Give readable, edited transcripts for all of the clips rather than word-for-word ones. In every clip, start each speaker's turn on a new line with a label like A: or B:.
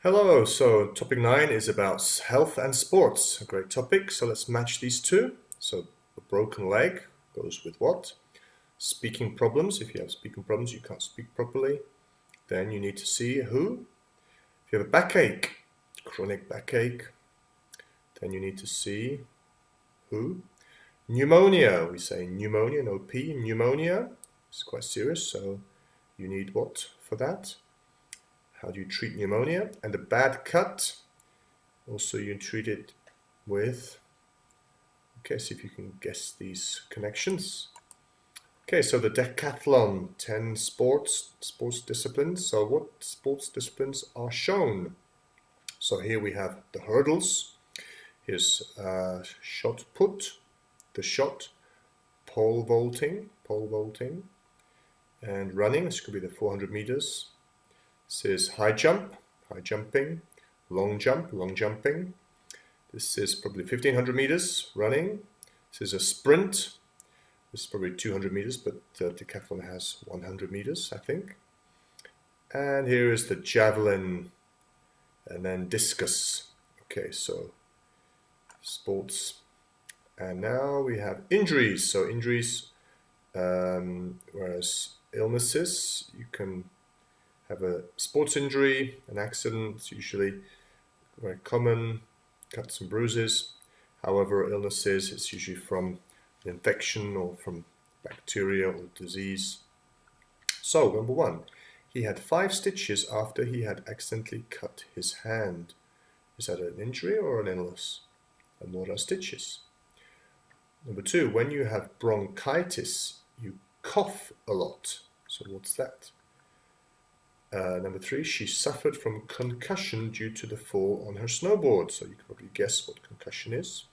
A: Hello, so topic 9 is about health and sports. A great topic, so let's match these two. So, a broken leg goes with what? Speaking problems. If you have speaking problems, you can't speak properly, then you need to see who. If you have a backache, chronic backache, then you need to see who. Pneumonia, we say pneumonia, no P, pneumonia. It's quite serious, so you need what for that? How do you treat pneumonia? And a bad cut, also you treat it with, okay, see if you can guess these connections. Okay, so the decathlon, 10 sports disciplines. So what sports disciplines are shown? So here we have the hurdles. Here's shot put, the shot, pole vaulting, and running. This could be the 400 meters. This is high jump, high jumping, long jump, long jumping. This is probably 1500 meters running. This is a sprint. This is probably 200 meters, but decathlon has 100 meters, I think. And here is the javelin and then discus. Okay, so sports. And now we have injuries. So injuries, whereas illnesses, you can have a sports injury, an accident, it's usually very common, cuts and bruises. However, illnesses, it's usually from an infection or from bacteria or disease. So, number 1, he had 5 stitches after he had accidentally cut his hand. Is that an injury or an illness? And what are stitches? Number 2, when you have bronchitis, you cough a lot. So what's that? Number 3, she suffered from concussion due to the fall on her snowboard. So you can probably guess what concussion is.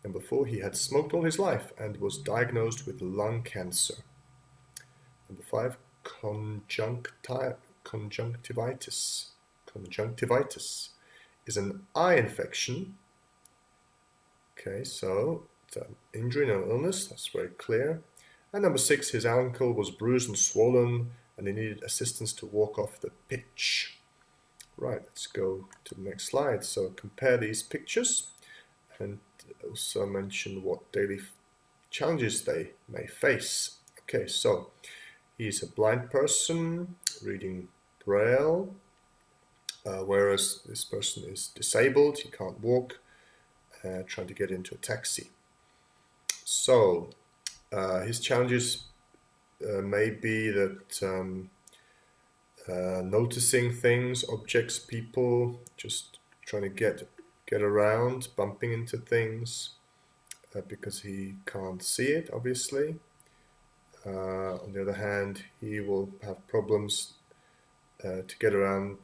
A: Number 4, he had smoked all his life and was diagnosed with lung cancer. Number 5, conjunctivitis. Conjunctivitis is an eye infection. Okay, so it's an injury, no illness, that's very clear. And number 6, his ankle was bruised and swollen and he needed assistance to walk off the pitch. Right, let's go to the next slide. So compare these pictures and also mention what daily challenges they may face. Okay, so he's a blind person reading Braille, whereas this person is disabled, he can't walk, trying to get into a taxi. So his challenges may be that noticing things, objects, people, just trying to get around, bumping into things because he can't see it, obviously. On the other hand, he will have problems to get around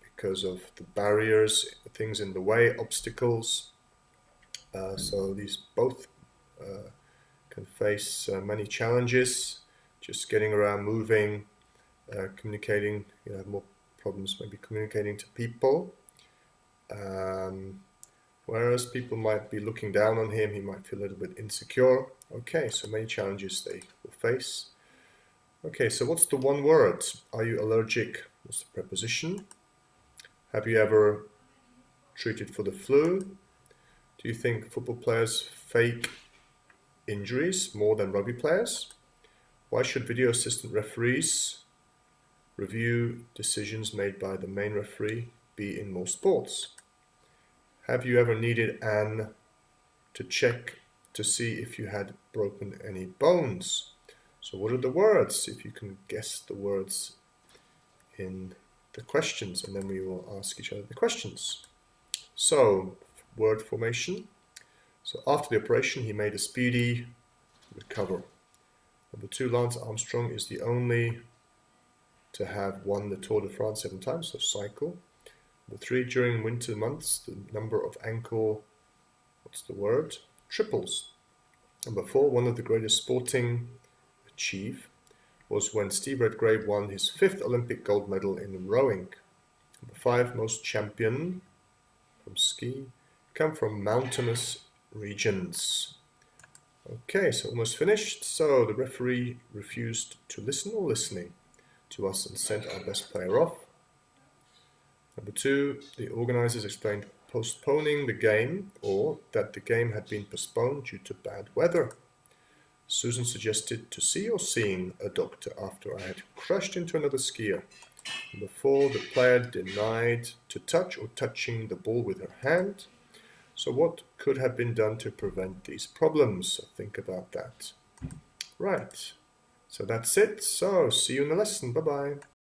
A: because of the barriers, things in the way, obstacles. So these both can face many challenges, just getting around, moving, communicating, have more problems maybe communicating to people. Whereas people might be looking down on him, he might feel a little bit insecure. Okay, so many challenges they will face. Okay, so what's the one word? Are you allergic? What's the preposition? Have you ever treated for the flu? Do you think football players fake injuries more than rugby players? Why should video assistant referees review decisions made by the main referee be in most sports? Have you ever needed Anne to check to see if you had broken any bones? So what are the words? If you can guess the words in the questions, and then we will ask each other the questions. So, word formation. So after the operation, he made a speedy recover. Number 2, Lance Armstrong is the only to have won the Tour de France 7 times, so cycle. Number 3, during winter months, the number of ankle, what's the word? Triples. Number 4, one of the greatest sporting achieve was when Steve Redgrave won his 5th Olympic gold medal in rowing. Number 5, most champion from ski come from mountainous regions. Okay, so almost finished. So the referee refused to listen or listening to us and sent our best player off. Number 2, the organizers explained postponing the game or that the game had been postponed due to bad weather. Susan suggested to see or seeing a doctor after I had crashed into another skier. Number 4, the player denied to touch or touching the ball with her hand. So what could have been done to prevent these problems? So think about that. Right, so that's it. So see you in the lesson. Bye-bye.